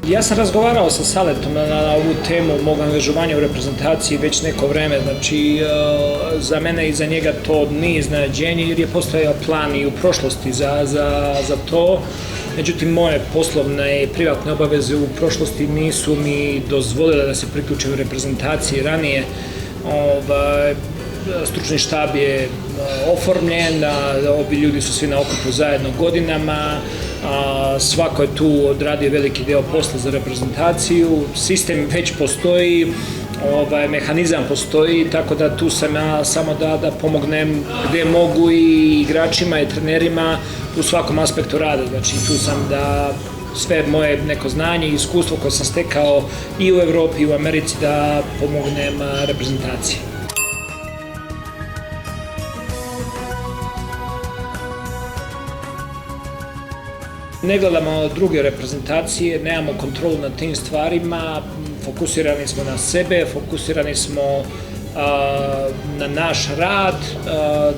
Ja sam razgovarao sa Saletom na ovu temu mog angažovanja u reprezentaciji već neko vreme, znači za mene i za njega to nije iznenađenje jer je postojao plan i u prošlosti za to. Međutim, moje poslovne i privatne obaveze u prošlosti nisu mi dozvolile da se priključim u reprezentaciji ranije. Stručni štab je oformljen, ovi ljudi su svi na okupu zajedno godinama, svako je tu odradio veliki deo posla za reprezentaciju, sistem već postoji, mehanizam postoji, tako da tu sam ja samo da pomognem gde mogu i igračima i trenerima u svakom aspektu rada. Znači tu sam da sve moje neko znanje i iskustvo koje sam stekao i u Evropi i u Americi da pomognem reprezentaciji. Ne gledamo druge reprezentacije, nemamo kontrolu nad tim stvarima, fokusirani smo na sebe, fokusirani smo na naš rad,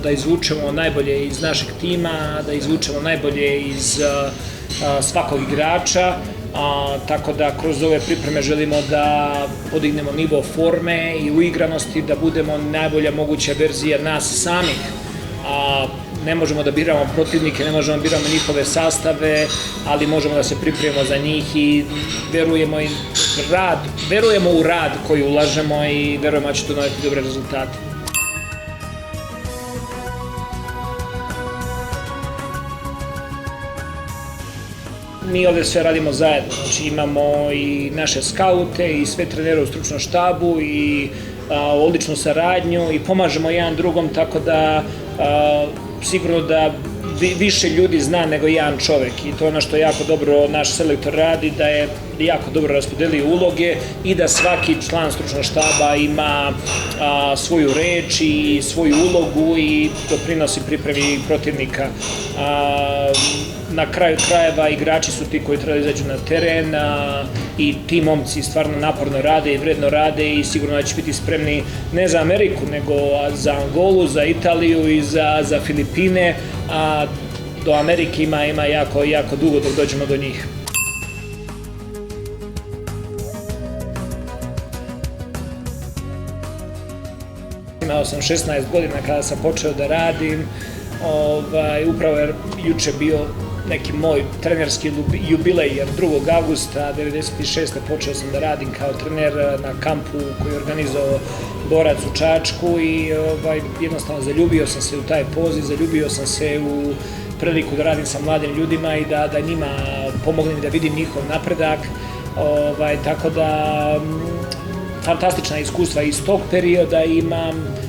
da izvučemo najbolje iz našeg tima, da izvučemo najbolje iz svakog igrača, tako da kroz ove pripreme želimo da podignemo nivo forme i uigranosti, da budemo najbolja moguća verzija nas samih. Ne možemo da biramo protivnike, ne možemo da biramo njihove sastave, ali možemo da se pripremimo za njih i verujemo u rad koji ulažemo i verujemo da će to doneti dobre rezultate. Mi ovde sve radimo zajedno, znači imamo i naše skaute i sve trenere u stručnom štabu i odličnu saradnju i pomažemo jedan drugom, tako da sigurno da više ljudi zna nego jedan čovek i to je ono što jako dobro naš selektor radi, da je jako dobro raspodelio uloge i da svaki član stručnog štaba ima svoju reč i svoju ulogu i doprinosi pripremi protivnika. Na kraju krajeva igrači su ti koji treba da izađu na teren i ti momci stvarno naporno rade i vredno rade i sigurno da će biti spremni ne za Ameriku, nego za Angolu, za Italiju i za Filipine, a do Amerike ima jako dugo dok dođemo do njih. Imao sam 16 godina kada sam počeo da radim, upravo je juče bio neki moj trenerski jubilej, jer 2. avgusta 1996. počeo sam da radim kao trener na kampu koji je organizovao Borac u Čačku i jednostavno zaljubio sam se u taj poziv, zaljubio sam se u priliku da radim sa mladim ljudima i da njima pomognem i da vidim njihov napredak, tako da fantastična iskustva iz tog perioda imam.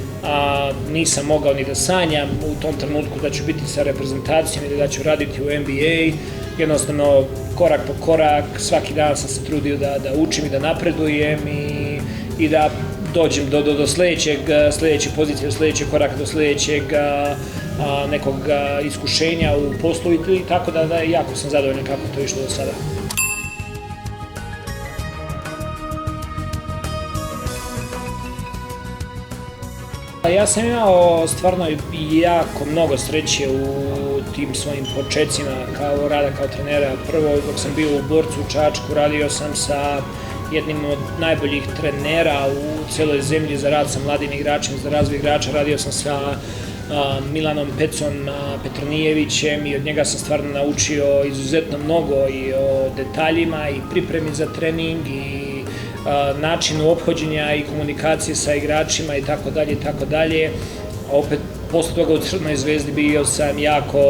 Nisam mogao ni da sanjam u tom trenutku da ću biti sa reprezentacijom ili da ću raditi u NBA. Jednostavno, korak po korak, svaki dan sam se trudio da učim i da napredujem i da dođem do sledeće pozicije, do sledećeg koraka, do sledećeg nekog iskušenja u poslu i tako da jako sam zadovoljan kako to išlo do sada. Ja sam imao stvarno jako mnogo sreće u tim svojim početcima rada kao trenera. Prvo, dok sam bio u Borcu u Čačku, radio sam sa jednim od najboljih trenera u celoj zemlji za rad sa mladim igračima, za razvoj igrača. Radio sam sa Milanom Pecom Petronijevićem i od njega sam stvarno naučio izuzetno mnogo i o detaljima i pripremi za trening i načinu ophođenja i komunikacije sa igračima i tako dalje. Opet, posle toga u Crvenoj zvezdi bio sam jako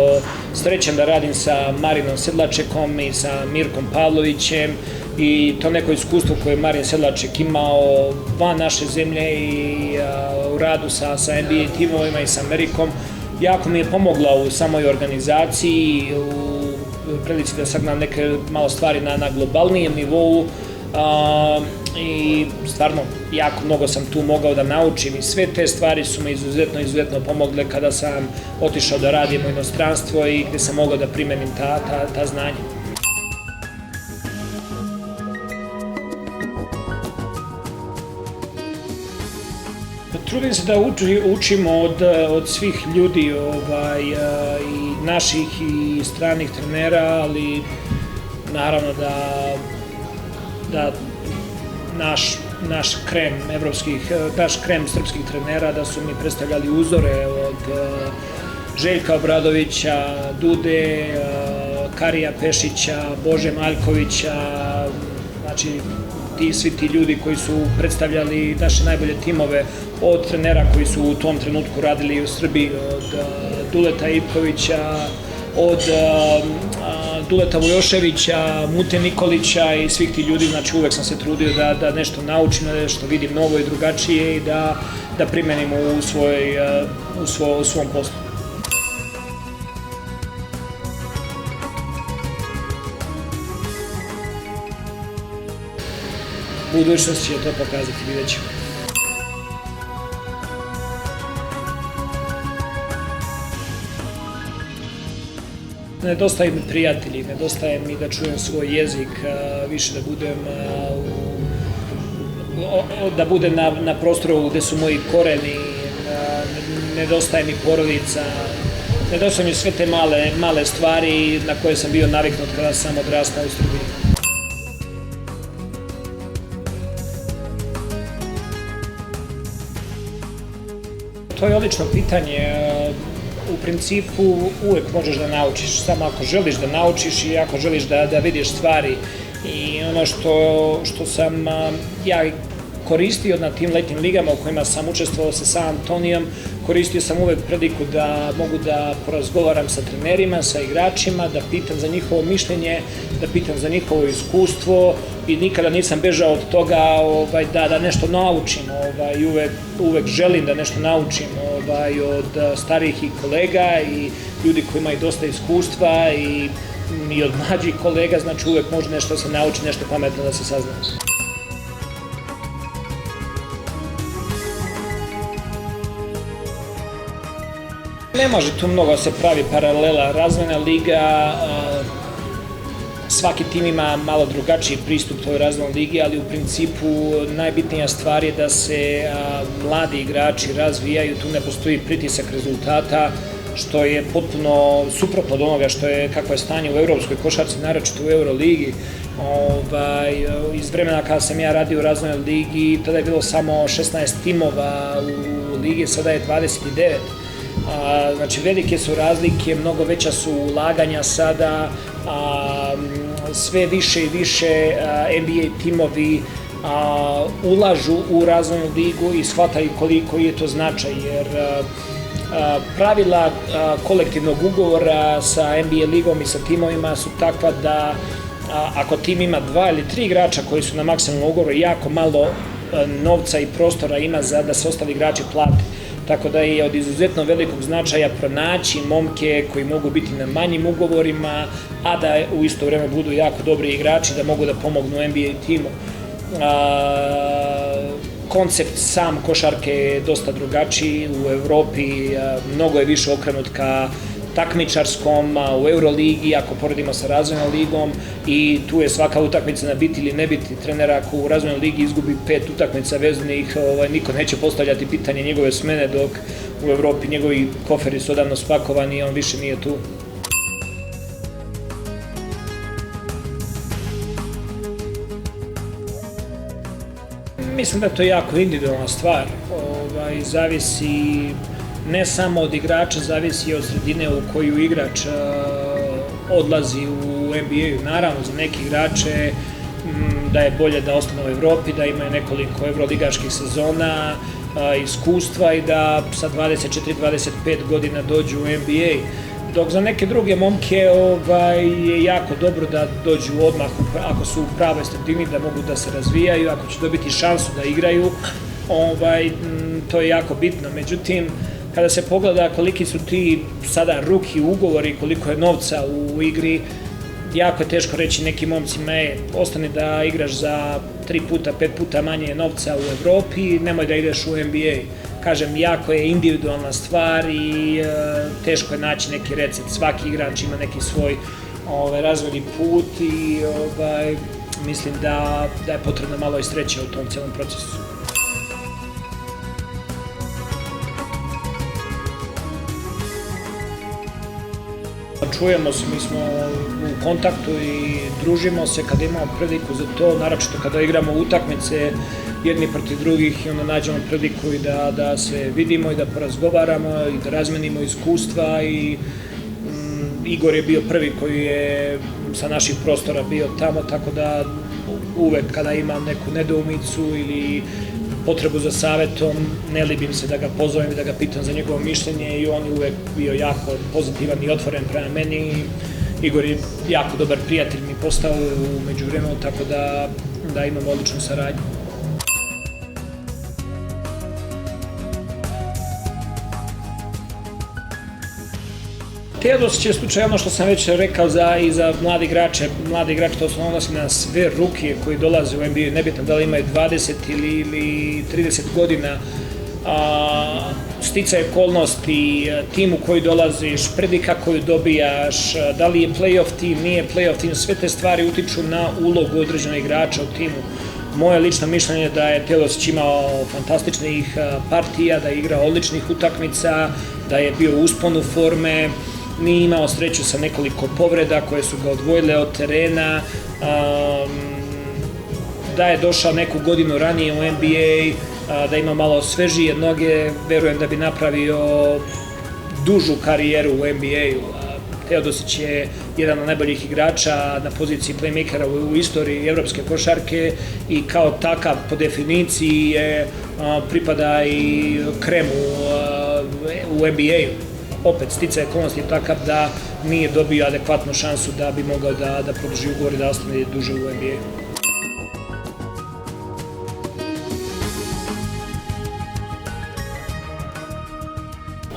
srećan da radim sa Marinom Sedlačekom i sa Mirkom Pavlovićem i to neko iskustvo koje je Marin Sedlaček imao van naše zemlje i u radu sa NBA timovima i sa Amerikom, jako mi je pomogla u samoj organizaciji, u prilici da sagnam neke malo stvari na globalnijem nivou, i stvarno jako mnogo sam tu mogao da naučim i sve te stvari su me izuzetno pomogle kada sam otišao da radim u inostranstvo i gde sam mogao da primenim ta znanja. Trudim se da učim od svih ljudi, i naših i stranih trenera, ali naravno da da naš krem srpskih trenera, da su mi predstavljali uzore od Željka Obradovića, Dude, Karija Pešića, Bože Maljkovića, znači svi ti ljudi koji su predstavljali naše najbolje timove, od trenera koji su u tom trenutku radili u Srbiji, od Duleta Ivkovića, od Duleta Vujoševića, Mute Nikolića i svih ti ljudi, znači uvek sam se trudio da nešto naučim, da nešto vidim novo i drugačije i da primenim u svom poslu. Budućnost će to pokazati, vidjet ćemo. Nedostaje mi prijatelji, nedostaje mi da čujem svoj jezik, više da budem na prostoru gde su moji koreni, nedostaje mi porodica, nedostaje mi sve te male stvari na koje sam bio naviknut kada sam odrastao u Srbiji. To je odlično pitanje. U principu uvek možeš da naučiš, samo ako želiš da naučiš i ako želiš da vidiš stvari. I ono što sam ja koristio na tim letnjim ligama u kojima sam učestvovao sa San Antonijom, koristio sam uvek priliku da mogu da porazgovaram sa trenerima, sa igračima, da pitam za njihovo mišljenje, da pitam za njihovo iskustvo i nikada nisam bežao od toga da nešto naučim. Uvek želim da nešto naučim od starijih kolega i ljudi koji imaju dosta iskustva i od mlađih kolega, znači uvek može nešto da se nauči, nešto pametno da se sazna. Ne može tu mnogo se pravi paralela, razvojna liga, svaki tim ima malo drugačiji pristup toj razvojnoj ligi, ali u principu najbitnija stvar je da se mladi igrači razvijaju, tu ne postoji pritisak rezultata, što je potpuno suprotno od onoga kakvo je stanje u evropskoj košarci, naročito u Euroligi. Iz vremena kada sam ja radio u razvojnoj ligi, tada je bilo samo 16 timova u ligi, sada je 29. Znači velike su razlike, mnogo veća su ulaganja sada, sve više i više NBA timovi ulažu u razvojnu ligu i shvataju koliko je to značaj, jer pravila kolektivnog ugovora sa NBA ligom i sa timovima su takva da ako tim ima 2 ili 3 igrača koji su na maksimalnom ugovoru, jako malo novca i prostora ima da se ostali igrači plate. Tako da je od izuzetno velikog značaja pronaći momke koji mogu biti na manjim ugovorima, a da u isto vreme budu jako dobri igrači, da mogu da pomognu NBA timu. Koncept sam košarke je dosta drugačiji u Evropi, mnogo je više okrenut ka takmičarskom, u Euroligi, ako poredimo sa razvojnom ligom, i tu je svaka utakmica na biti ili ne biti. Trener ako u razvojnoj ligi izgubi 5 utakmica vezanih, niko neće postavljati pitanje njegove smene, dok u Evropi njegovi koferi su odavno spakovani i on više nije tu. Mislim da je to jako individualna stvar, zavisi ne samo od igrača, zavisi i od sredine u koju igrač odlazi u NBA-u. Naravno, za neke igrače da je bolje da ostane u Evropi, da imaju nekoliko evroligaških sezona, iskustva i da sa 24-25 godina dođu u NBA. Dok za neke druge momke je jako dobro da dođu odmah, ako su u pravoj sredini, da mogu da se razvijaju, ako će dobiti šansu da igraju, to je jako bitno. Međutim, kada se pogleda koliki su ti sada ruki ugovori, koliko je novca u igri, jako je teško reći nekim momcima, ostani da igraš za 3 puta, 5 puta manje novca u Evropi, nemoj da ideš u NBA. Kažem, jako je individualna stvar i teško je naći neki recept. Svaki igrač ima neki svoj razvojni put i mislim da je potrebno malo i sreće u tom celom procesu. čujemo se, mi smo u kontaktu i družimo se kada imamo priliku za to, naročito kada igramo utakmice jedni protiv drugih i onda nađemo priliku i da se vidimo i da porazgovaramo i da razmenimo iskustva i Igor je bio prvi koji je sa naših prostora bio tamo, tako da uvek kada imam neku nedoumicu ili potrebu za savetom, ne libim se da ga pozovem i da ga pitam za njegovo mišljenje i on je uvek bio jako pozitivan i otvoren prema meni. Igor je jako dobar prijatelj mi postao u međuvremenu, tako da imamo odličnu saradnju. Teodosić je slučaj ono što sam već rekao i za mladi igrače. Mladi igrači to se odnosi na sve rukije koji dolaze u NBA, nebitno da li imaju 20 ili 30 godina. Sticaj okolnosti, tim u koji dolaziš, predika koju dobijaš, da li je play-off tim, nije play-off tim, sve te stvari utiču na ulogu određenog igrača u timu. Moje lično mišljenje je da je Teodosić imao fantastičnih partija, da je igrao odličnih utakmica, da je bio u usponu forme, nije imao sreću sa nekoliko povreda koje su ga odvojile od terena, da je došao neku godinu ranije u NBA, da ima malo svežije noge, verujem da bi napravio dužu karijeru u NBA-u. Teodosić je jedan od najboljih igrača na poziciji playmakera u istoriji evropske košarke i kao takav po definiciji pripada i kremu u NBA-u. Opet, sticaj okolnosti je takav da nije dobio adekvatnu šansu da bi mogao da produži ugovor i da ostane duže u NBA-u.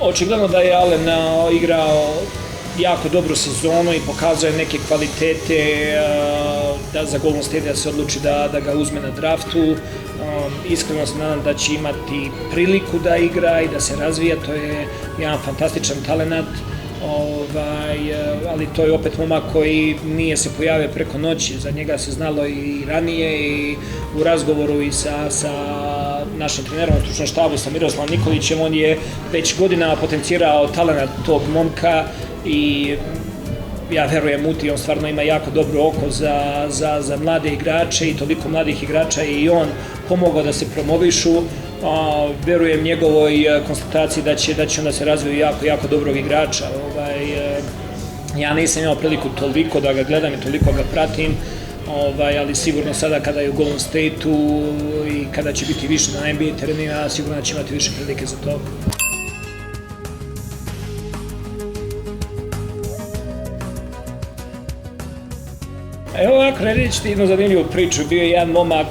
Očigledno da je Alen igrao jako dobru sezonu i pokazao je neke kvalitete da za Golden State da se odluči da ga uzme na draftu. Iskreno se nadam da će imati priliku da igra i da se razvija, to je jedan fantastičan talenat, ali to je opet momak koji nije se pojavio preko noći, za njega se znalo i ranije i u razgovoru i sa našim trenerom u stručnom štabu, sa Miroslavom Nikolićem, on je već godinama potencirao talenat tog momka i ja verujem u ti, on stvarno ima jako dobro oko za mlade igrače i toliko mladih igrača je i on pomogao da se promovišu. Verujem njegovoj konstataciji da će onda se razviju jako dobrog igrača. Ja nisam imao priliku toliko da ga gledam i toliko ga pratim, ali sigurno sada kada je u Golden State-u i kada će biti više na NBA terenima, sigurno da će imati više prilike za to. Evo ovako, reći ti jednu zanimljivu priču. Bio je jedan momak,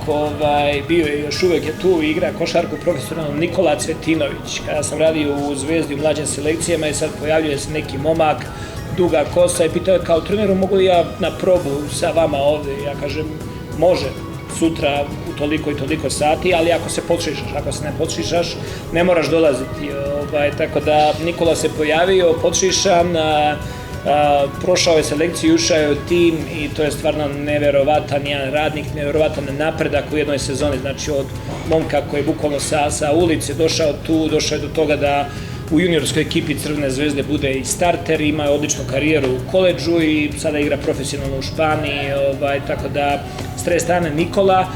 bio je još uvek je tu i igra košarku profesionalno, Nikola Cvetinović. Kada sam radio u Zvezdi u mlađim selekcijama i sad pojavljuje se neki momak, duga kosa i pitao je kao treneru mogu li ja na probu sa vama ovde? Ja kažem može, sutra u toliko i toliko sati, ali ako se podšišaš, ako se ne podšišaš ne moraš dolaziti. Tako da Nikola se pojavio, podšišan, prošao je selekciju, ušao je u tim i to je stvarno neverovatan jedan radnik, neverovatan napredak u jednoj sezoni, znači od momka koji je bukvalno sa ulice došao je do toga da u juniorskoj ekipi Crvene zvezde bude i starter, ima odličnu karijeru u koledžu i sada igra profesionalno u Španiji, tako da s te strane Nikola.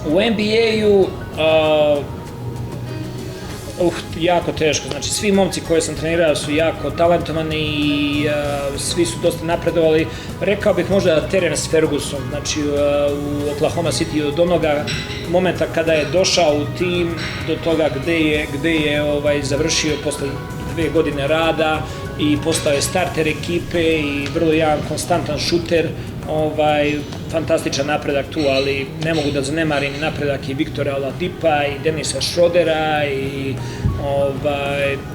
U NBA-u jako teško, znači svi momci koje sam trenirao su jako talentovani i svi su dosta napredovali. Rekao bih možda Terence Ferguson, znači u Oklahoma City od onoga momenta kada je došao u tim do toga gde je završio posle 2 godine rada i postao je starter ekipe i vrlo jedan konstantan šuter, fantastičan napredak tu, ali ne mogu da zanemarim napredak i Viktora Oladipa i Denisa Schrodera i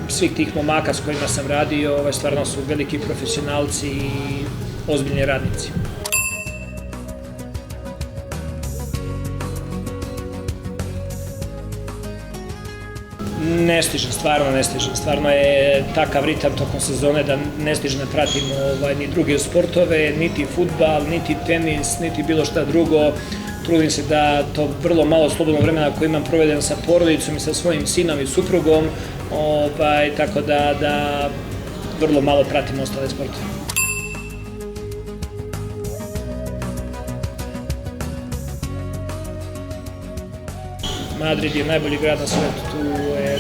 svih tih momaka s kojima sam radio, stvarno su veliki profesionalci i ozbiljni radnici. Ne stižem, stvarno je takav ritam tokom sezone da ne stižem da pratim ni druge sportove, niti fudbal, niti tenis, niti bilo šta drugo. Trudim se da to vrlo malo slobodnog vremena koje imam provedem sa porodicom i sa svojim sinom i suprugom, tako da vrlo malo pratim ostale sportove. Madrid je najbolji grad na svetu,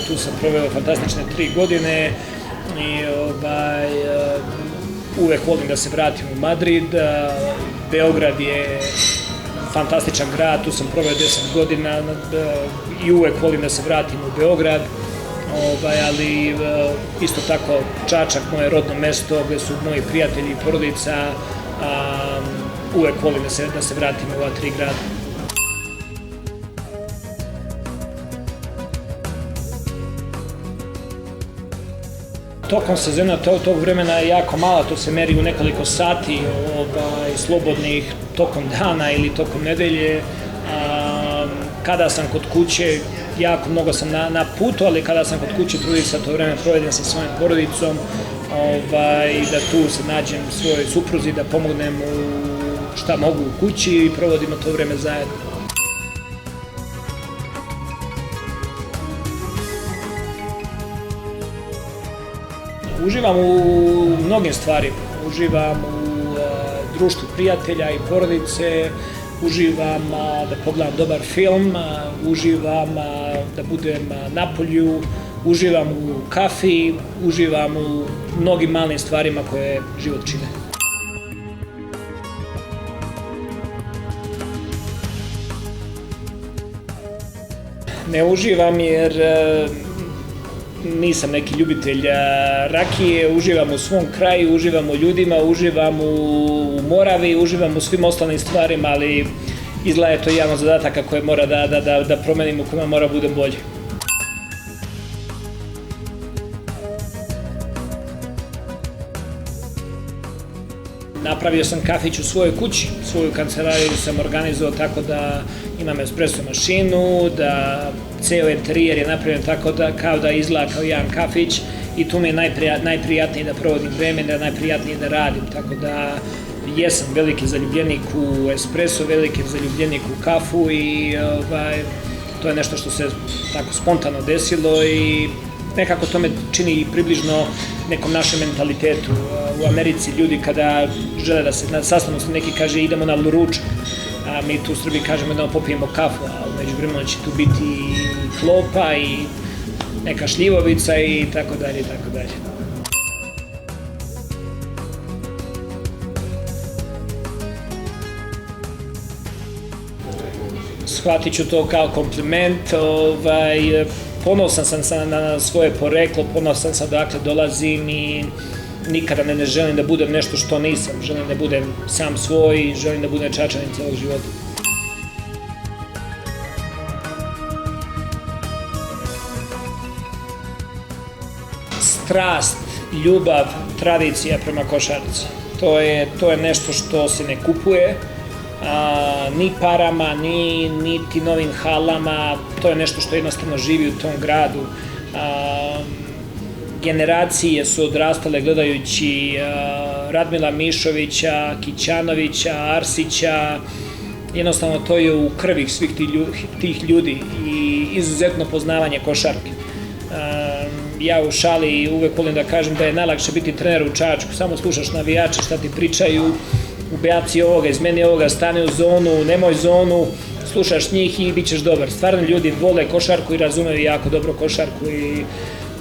tu sam proveo fantastične 3 godine i uvek volim da se vratim u Madrid. Beograd je fantastičan grad, tu sam proveo 10 godina i uvek volim da se vratim u Beograd, ali isto tako Čačak, moje rodno mesto gde su moji prijatelji i porodica, uvek volim da se vratim u ova 3 grada. Tokom sezona tog vremena je jako malo, to se meri u nekoliko sati slobodnih tokom dana ili tokom nedelje. Kada sam kod kuće, jako mnogo sam na putu, ali kada sam kod kuće trudim se to vreme provedem sa svojom porodicom i da tu se nađem svojoj supruzi, da pomognem šta mogu u kući i provodimo to vreme zajedno. Uživam u mnogim stvarima, uživam u društvu prijatelja i porodice, uživam da pogledam dobar film, uživam da budem na polju, uživam u kafi, uživam u mnogim malim stvarima koje život čine. Ne uživam jer nisam neki ljubitelj rakije, uživam u svom kraju, uživam u ljudima, uživam u Moravi, uživam u svim ostalim stvarima, ali izgleda je to jedan od zadataka koje mora da promenim, u kojima mora budem bolji. Napravio sam kafić u svojoj kući, svoju kancelariju sam organizovao tako da imam espresso mašinu, da ceo interijer je napravljen tako da kao da izgleda kao jedan kafić i tu mi je najprijatnije da provodim vreme, da je najprijatnije da radim, tako da jesam veliki zaljubljenik u espresso, veliki zaljubljenik u kafu i to je nešto što se tako spontano desilo i nekako to me čini približno nekom našem mentalitetu. U Americi ljudi kada žele da se sastanu se neki kaže idemo na ručak, a mi tu u Srbiji kažemo da popijemo kafu, a umeđu vremenu će tu biti i klopa i neka šljivovica i tako dalje i tako dalje. Shvatit ću to kao kompliment, ponosan sam na svoje poreklo, ponosan sam odakle dolazim i nikada ne želim da budem nešto što nisam, želim da budem sam svoj i želim da budem Čačanin celog života. Strast, ljubav, tradicija prema košarci, to je nešto što se ne kupuje, ni parama, niti novim halama, to je nešto što jednostavno živi u tom gradu. Generacije su odrastale gledajući Radmila Mišovića, Kićanovića, Arsića, jednostavno to je u krvi svih tih ljudi i izuzetno poznavanje košarke. Ja u šali uvek volim da kažem da je najlakše biti trener u Čačku, samo slušaš navijače šta ti pričaju, ubaci ovoga, izmeni ovoga, stane u zonu, nemoj zonu, slušaš njih i bit ćeš dobar. Stvarno ljudi vole košarku i razumeju jako dobro košarku i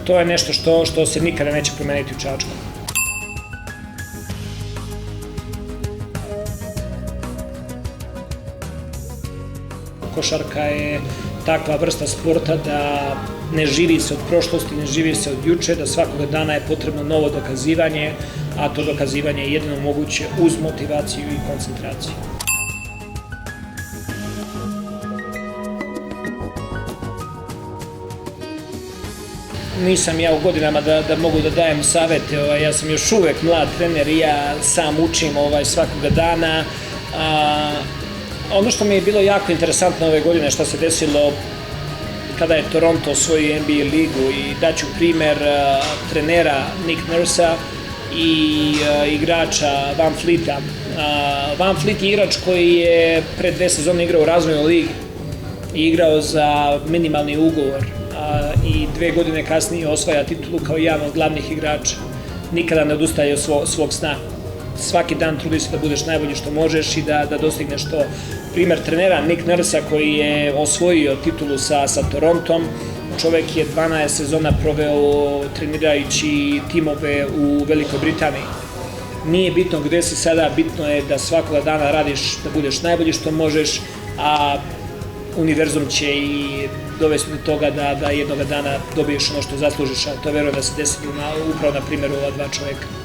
to je nešto što se nikada neće promeniti u Čačku. Košarka je takva vrsta sporta da ne živi se od prošlosti, ne živi se od juče, da svakoga dana je potrebno novo dokazivanje, a to dokazivanje je jedino moguće uz motivaciju i koncentraciju. Nisam ja u godinama da mogu da dajem savete, ja sam još uvek mlad trener i ja sam učim svakoga dana. Ono što mi je bilo jako interesantno ove godine što se desilo kada je Toronto osvojio NBA ligu i daću primer trenera Nick Nursa i igrača Van Fleeta. Van Fleet je igrač koji je pre 2 sezone igrao u razvojnoj ligi i igrao za minimalni ugovor i 2 godine kasnije osvaja titulu kao jedan od glavnih igrača. nikada ne odustaje od svog sna. Svaki dan trudi se da budeš najbolji što možeš i da dostigneš to. Primer trenera Nick Nursa koji je osvojio titulu sa Torontom, čovek je 12 sezona proveo trenirajući timove u Velikoj Britaniji. Nije bitno gde si sada, bitno je da svakoga dana radiš, da budeš najbolji što možeš, a univerzum će i dovesti do toga da jednoga dana dobiješ ono što zaslužiš, a to verujem da se desi upravo na primjeru ova dva čoveka.